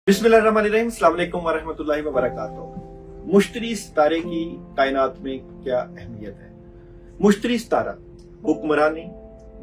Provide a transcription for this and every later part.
बिस्मिल्लाहिर्रहमानिर्रहीम, अस्सलाम वालेकुम वरहमतुल्लाहि वबरकातुहू। मुश्तरी सितारे की कायनात में क्या अहमियत है? मुश्तरी सितारा हुक्मरानी,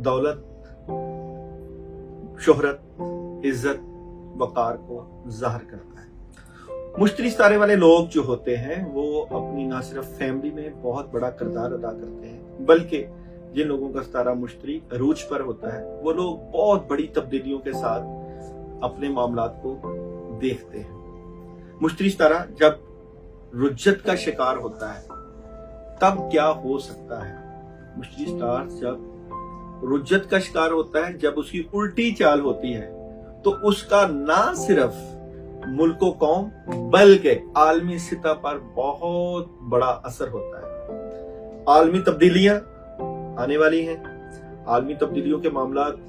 दौलत, शोहरत, इज्जत, वकार को जाहिर करता है। मुश्तरी सितारे वाले लोग जो होते हैं वो अपनी ना सिर्फ फैमिली में बहुत बड़ा किरदार अदा करते हैं, बल्कि जिन लोगों का सितारा मुश्तरी अरूज पर होता है वो लोग बहुत बड़ी तब्दीलियों के साथ अपने मामलात को देखते हैं। मुश्तरी सितारा जब रुज्जत का शिकार होता है तब क्या हो सकता है? मुश्तरी सितारा जब रुज्जत का शिकार होता है, जब उसकी उल्टी चाल होती है, तो उसका ना सिर्फ मुल्को कौम बल्कि आलमी सतह पर बहुत बड़ा असर होता है। आलमी तब्दीलियां आने वाली हैं। आलमी तब्दीलियों के मामलात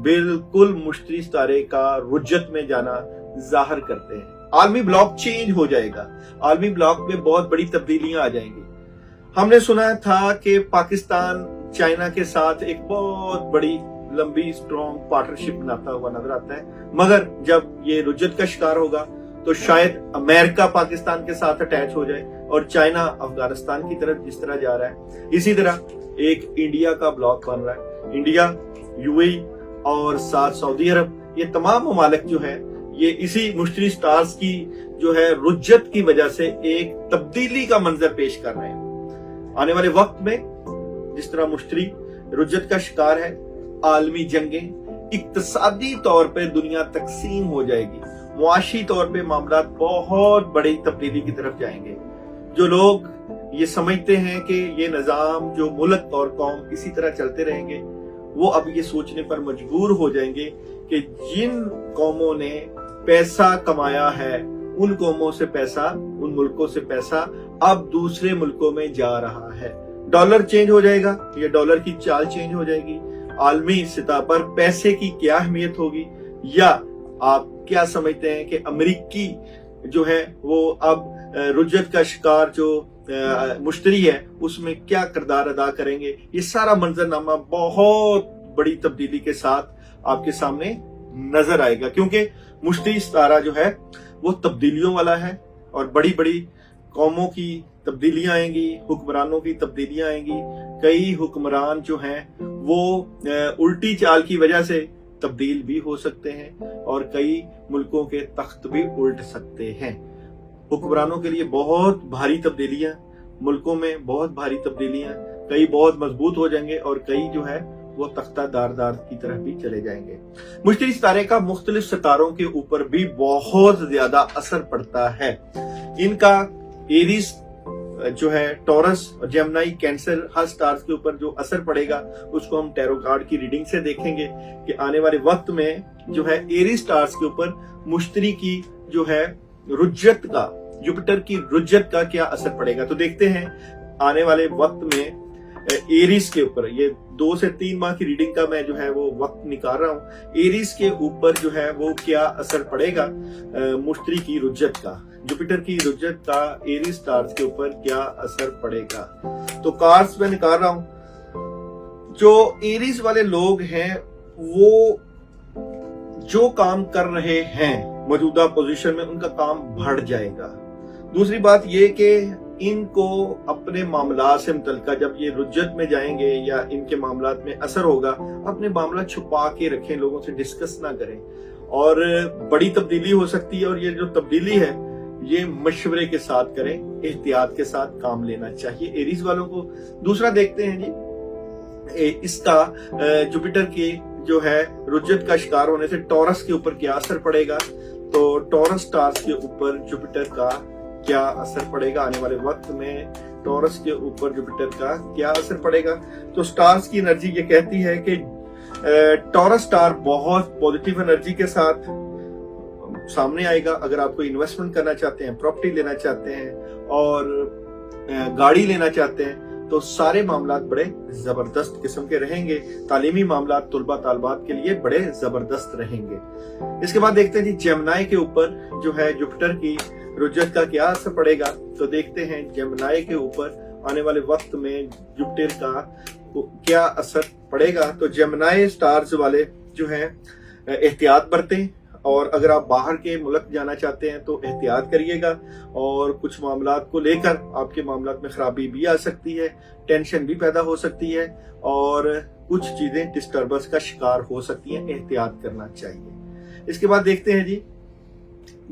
बिल्कुल मुश्तरी सितारे का रुज्जत में जाना जाहिर करते हैं। आलमी ब्लॉक चेंज हो जाएगा। आलमी ब्लॉक में बहुत बड़ी तब्दीलियां आ जाएंगी। हमने सुना था कि पाकिस्तान चाइना के साथ एक बहुत बड़ी लंबी स्ट्रॉन्ग पार्टनरशिप बनाता हुआ नजर आता है, मगर जब ये रुज्जत का शिकार होगा तो शायद अमेरिका पाकिस्तान के साथ अटैच हो जाए और चाइना अफगानिस्तान की तरफ जिस तरह जा रहा है, इसी तरह एक इंडिया का ब्लॉक बन रहा है। इंडिया, यूएई और साथ सऊदी अरब, ये तमाम ममालिक जो है ये इसी मुश्तरी स्टार्स की जो है रुज्जत की वजह से एक तब्दीली का मंजर पेश कर रहे हैं। आने वाले वक्त में जिस तरह मुश्तरी रुज्जत का शिकार है, आलमी जंगें, इक्तसादी तौर पे दुनिया तकसीम हो जाएगी, मुआशी तौर पे मामला बहुत बड़ी तब्दीली की तरफ जाएंगे। जो लोग ये समझते हैं कि ये निजाम जो मुल्क और कौम इसी तरह चलते रहेंगे, वो अब ये सोचने पर मजबूर हो जाएंगे कि जिन कौमों ने पैसा कमाया है, उन कौमों से पैसा, उन मुल्कों से पैसा अब दूसरे मुल्कों में जा रहा है। डॉलर चेंज हो जाएगा, ये डॉलर की चाल चेंज हो जाएगी। आलमी सतह पर पैसे की क्या अहमियत होगी, या आप क्या समझते हैं कि अमेरिकी जो है वो अब रुज्जत का शिकार जो मुश्तरी है उसमें क्या किरदार अदा करेंगे? ये सारा मंजरनामा बहुत बड़ी तब्दीली के साथ आपके सामने नजर आएगा, क्योंकि मुश्तरी सितारा जो है वो तब्दीलियों वाला है और बड़ी बड़ी कौमों की तब्दीलियां आएंगी, हुक्मरानों की तब्दीलियां आएंगी। कई हुक्मरान जो हैं वो उल्टी चाल की वजह से तब्दील भी हो सकते हैं और कई मुल्कों के तख्त भी उल्ट सकते हैं। हुक्मरानों के लिए बहुत भारी तब्दीलियां, मुल्कों में बहुत भारी तब्दीलियां, कई बहुत मजबूत हो जाएंगे और कई जो है वो तख्ता दार की तरफ भी चले जाएंगे। मुश्तरी सितारे का मुख्तलिफ सितारों के ऊपर भी बहुत ज्यादा असर पड़ता है। इनका एरीज जो है, टॉरस और जेमिनी, कैंसर, हर स्टार्स के ऊपर जो असर पड़ेगा उसको हम टैरो कार्ड की रीडिंग से देखेंगे कि आने वाले वक्त में जो है एरीज स्टार्स के ऊपर मुश्तरी की जो है रुज्जत का, जुपिटर की रुज्जत का क्या असर पड़ेगा। तो देखते हैं आने वाले वक्त में एरीज के ऊपर, ये 2 से 3 माह की रीडिंग का मैं जो है वो वक्त निकाल रहा हूँ, एरीज के ऊपर जो है वो क्या असर पड़ेगा मुश्तरी की रुज्जत का, जुपिटर की रुज्जत का एरीज स्टार्स के ऊपर क्या असर पड़ेगा। तो कार्ड्स में निकाल रहा हूं। जो एरीज वाले लोग हैं वो जो काम कर रहे हैं मौजूदा पोजीशन में, उनका काम बढ़ जाएगा। दूसरी बात ये कि इनको अपने मामलात से मुतल्लिका जब ये रुज्जत में जाएंगे या इनके मामलात में असर होगा, अपने मामला छुपा के रखें, लोगों से डिस्कस ना करें। और बड़ी तब्दीली हो सकती है और ये जो तब्दीली है ये मशवरे के साथ करें, एहतियात के साथ काम लेना चाहिए एरीज वालों को। दूसरा देखते हैं जी, इसका जुपिटर की जो है रुज्जत का शिकार होने से टॉरस के ऊपर क्या असर पड़ेगा। तो टॉरस स्टार्स के ऊपर जुपिटर का क्या असर पड़ेगा आने वाले वक्त में, टॉरस के ऊपर जुपिटर का क्या असर पड़ेगा। तो स्टार्स की एनर्जी ये कहती है कि टॉरस स्टार बहुत पॉजिटिव एनर्जी के साथ सामने आएगा। अगर आप कोई इन्वेस्टमेंट करना चाहते हैं, प्रॉपर्टी लेना चाहते हैं और गाड़ी लेना चाहते हैं, तो सारे मामलात बड़े जबरदस्त किस्म के रहेंगे। तालीमी मामलात तुलबा तालबात के लिए बड़े जबरदस्त रहेंगे। इसके बाद देखते हैं जी जेमिनी के ऊपर जो है जुपिटर की रुज्जत का क्या असर पड़ेगा। तो देखते हैं जेमिनी के ऊपर आने वाले वक्त में जुपिटर का क्या असर पड़ेगा। तो जेमिनी स्टार्स वाले जो है एहतियात बरतें, और अगर आप बाहर के मुल्क जाना चाहते हैं तो एहतियात करिएगा, और कुछ मामलात को लेकर आपके मामलात में खराबी भी आ सकती है, टेंशन भी पैदा हो सकती है और कुछ चीजें डिस्टर्बेंस का शिकार हो सकती हैं, एहतियात करना चाहिए। इसके बाद देखते हैं जी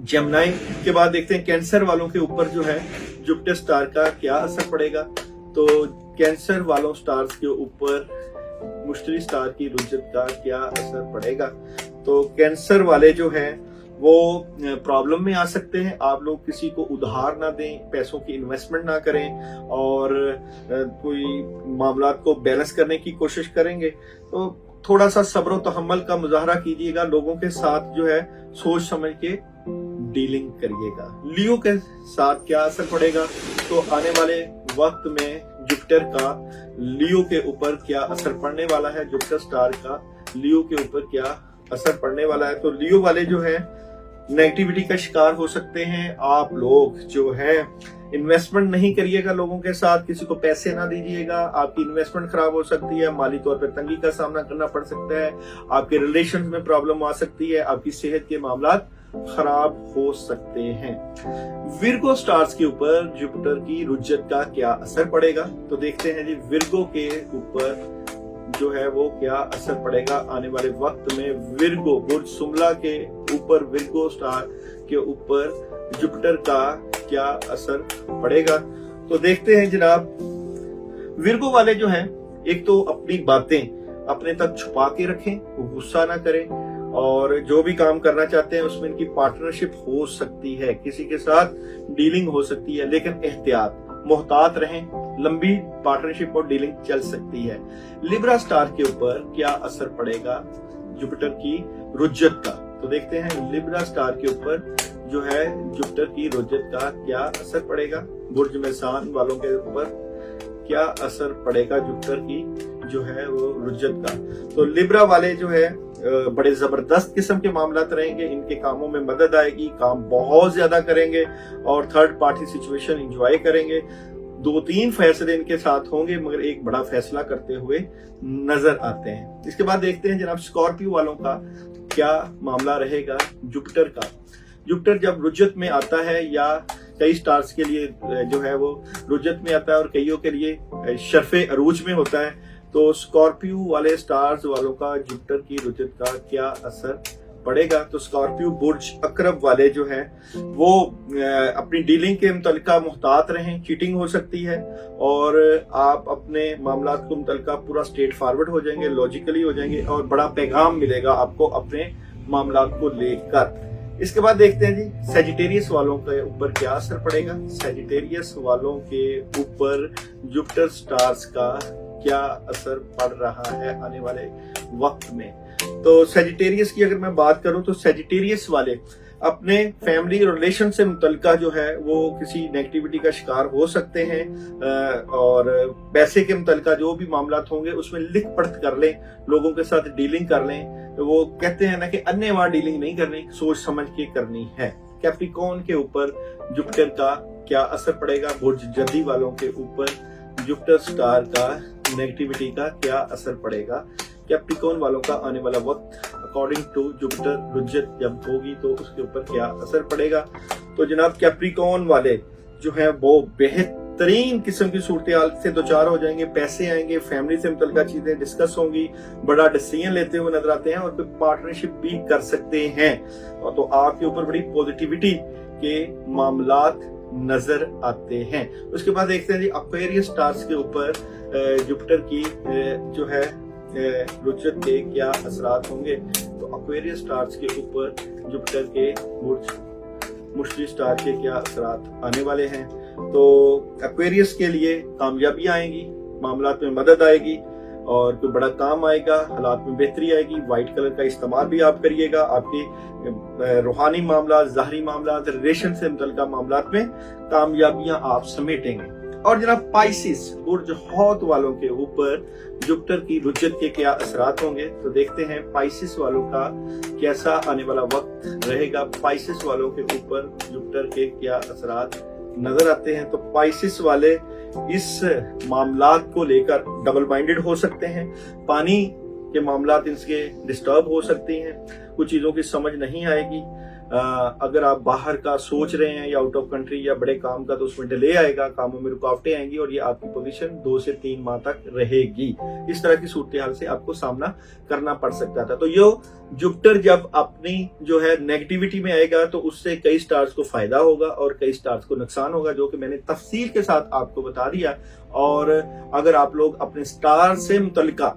जेमिनी के बाद देखते हैं कैंसर वालों के ऊपर जो है जुपिटर स्टार का क्या असर पड़ेगा। तो कैंसर वालों स्टार्स के ऊपर मुश्तरी स्टार की रुजत का क्या असर पड़ेगा। तो कैंसर वाले जो हैं वो प्रॉब्लम में आ सकते हैं। आप लोग किसी को उधार ना दें, पैसों की इन्वेस्टमेंट ना करें और कोई मामलात को बैलेंस करने की कोशिश करेंगे तो थोड़ा सा सब्र और तहम्मुल का मुजाहरा कीजिएगा। लोगों के साथ जो है सोच समझ के डीलिंग करिएगा। लियो के साथ क्या असर पड़ेगा, तो आने वाले वक्त में जुपिटर का लियो के ऊपर क्या असर पड़ने वाला है, जुपिटर स्टार का लियो के ऊपर क्या असर पड़ने वाला है। तो लियो वाले जो है नेगेटिविटी का शिकार हो सकते हैं। आप लोग जो है इन्वेस्टमेंट नहीं करिएगा लोगों के साथ, किसी को पैसे ना दीजिएगा, आपकी इन्वेस्टमेंट खराब हो सकती है, माली तौर पर तंगी का सामना करना पड़ सकता है, आपके रिलेशन में प्रॉब्लम आ सकती है, आपकी सेहत के मामलात खराब हो सकते हैं। विर्गो स्टार्स के ऊपर जुपिटर की रुजत का क्या असर पड़ेगा, तो देखते हैं जी विर्गो के ऊपर जो है वो क्या असर पड़ेगा आने वाले वक्त में। विर्गो बुर्ज सुमला के ऊपर विर्गो स्टार के ऊपर जुपिटर का क्या असर पड़ेगा। तो देखते हैं जनाब, विर्गो वाले जो हैं एक तो अपनी बातें अपने तक छुपा के रखें, गुस्सा ना करें, और जो भी काम करना चाहते हैं उसमें इनकी पार्टनरशिप हो सकती है, किसी के साथ डीलिंग हो सकती है, लेकिन एहतियात मोहतात रहें, लंबी पार्टनरशिप और डीलिंग चल सकती है। लिब्रा स्टार के ऊपर क्या असर पड़ेगा जुपिटर की रुजत का, तो देखते हैं लिब्रा स्टार के ऊपर जो है जुपिटर की रुजत का क्या असर पड़ेगा। बुर्ज मेसान वालों के ऊपर क्या असर पड़ेगा जुपिटर की जो है वो रुजत का। तो लिब्रा वाले जो है बड़े जबरदस्त किस्म के मामलात रहेंगे, इनके कामों में मदद आएगी, काम बहुत ज्यादा करेंगे और थर्ड पार्टी सिचुएशन एंजॉय करेंगे। 2-3 फैसले इनके साथ होंगे मगर एक बड़ा फैसला करते हुए नजर आते हैं। इसके बाद देखते हैं जनाब स्कॉर्पियो वालों का क्या मामला रहेगा जुपिटर का। जुपिटर जब रुजत में आता है, या कई स्टार्स के लिए जो है वो रुजत में आता है और कईयों के लिए शर्फे अरूज में होता है, तो स्कॉर्पियो वाले स्टार्स वालों का जुपिटर की रुजत का क्या असर पड़ेगा। तो स्कॉर्पियो बुर्ज अकरब वाले जो हैं वो अपनी डीलिंग के मुतल्लिका मुहतात रहें, चीटिंग हो सकती है और आप अपने मामलात को मुतल्लिका पूरा स्ट्रेट फॉरवर्ड हो जाएंगे, लॉजिकली हो जाएंगे और बड़ा पैगाम मिलेगा आपको अपने मामलात को लेकर। इसके बाद देखते हैं जी सजिटेरियस वालों के ऊपर क्या असर पड़ेगा। सजिटेरियस वालों के ऊपर जुपिटर स्टार्स का क्या असर पड़ रहा है आने वाले वक्त में। तो सजिटेरियस की अगर मैं बात करूं तो सजिटेरियस वाले अपने फैमिली रिलेशन से मुतल्लिका जो है वो किसी नेगेटिविटी का शिकार हो सकते हैं और पैसे के मुतल्लिका जो भी मामलात होंगे उसमें लिख पढ़ कर लें, लोगों के साथ डीलिंग कर लें। वो कहते हैं ना कि अन्यवार डीलिंग नहीं करनी, सोच समझ के करनी है। कैप्रिकॉर्न के ऊपर जुपिटर का क्या असर पड़ेगा, बुर्ज जदी वालों के ऊपर जुपिटर स्टार का नेगेटिविटी का क्या असर पड़ेगा। कैप्रिकॉर्न वालों का आने वाला वक्त अकॉर्डिंग टू जुपिटर रुजत जब होगी तो उसके ऊपर क्या असर पड़ेगा। तो जनाब कैप्रिकॉर्न वाले जो है वो बेहतरीन किस्म की सूरत-ए-हाल से दो चार हो जाएंगे, पैसे आएंगे, फैमिली से मुतल्लिका चीजें डिस्कस होंगी, बड़ा डिसीजन लेते हुए नजर आते हैं और कोई पार्टनरशिप भी कर सकते हैं। और तो आपके ऊपर बड़ी पॉजिटिविटी के मामलात नजर आते हैं। उसके बाद देखते हैं जी एक्वेरियस स्टार्स के ऊपर जुपिटर की जो है रुजत के क्या असरात होंगे। तो एक्वेरियस स्टार्स के ऊपर जुपिटर के मुश्तरी स्टार के क्या असरात आने वाले हैं। तो एक्वेरियस के लिए कामयाबी आएगी, मामलात में मदद आएगी और कोई बड़ा काम आएगा, हालात में बेहतरी आएगी। व्हाइट कलर का इस्तेमाल भी आप करिएगा, आपके रूहानी मामला, ज़ाहरी मामला, रिलेशन से मुतल्लिका मामलात में कामयाबियां आप समेटेंगे। और जनाब पाइसिस बुर्ज हौत वालों के ऊपर जुपिटर की रुजत के क्या असरात होंगे। तो देखते हैं पाइसिस वालों का कैसा आने वाला वक्त रहेगा। पाइसिस वालों के ऊपर जुपिटर के क्या असरात नजर आते हैं। तो पाइसिस वाले इस मामलात को लेकर डबल माइंडेड हो सकते हैं। पानी के मामलात इसके डिस्टर्ब हो सकती हैं, कुछ चीज़ों की समझ नहीं आएगी। अगर आप बाहर का सोच रहे हैं या आउट ऑफ कंट्री या बड़े काम का, तो उसमें डिले आएगा, कामों में रुकावटें आएंगी और ये आपकी पोजीशन 2 से 3 माह तक रहेगी। इस तरह की सूरत हाल से आपको सामना करना पड़ सकता था। तो ये जुपिटर जब अपनी जो है नेगेटिविटी में आएगा तो उससे कई स्टार्स को फायदा होगा और कई स्टार्स को नुकसान होगा, जो कि मैंने तफसील के साथ आपको बता दिया। और अगर आप लोग अपने स्टार से मुतल्लिका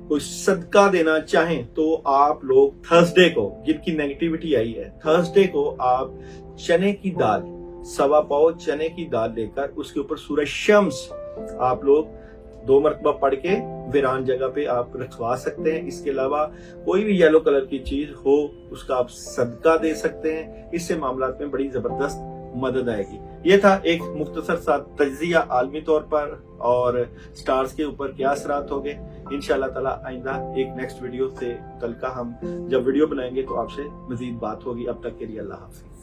कोई सदका देना चाहें तो आप लोग थर्सडे को, जिनकी नेगेटिविटी आई है, थर्सडे को आप चने की दाल, 1.25 पाव चने की दाल लेकर उसके ऊपर सूरज शम्स आप लोग 2 मरतबा पढ़ के वीरान जगह पे आप रखवा सकते हैं। इसके अलावा कोई भी येलो कलर की चीज हो उसका आप सदका दे सकते हैं। इससे मामलात में बड़ी जबरदस्त मदद आएगी। ये था एक मुख्तसर सा तज्जिया आलमी तौर पर और स्टार्स के ऊपर क्या असरात होंगे। इंशाअल्लाह ताला आइंदा एक नेक्स्ट वीडियो से कल का हम जब वीडियो बनाएंगे तो आपसे मजीद बात होगी। अब तक के लिए अल्लाह हाफिज़।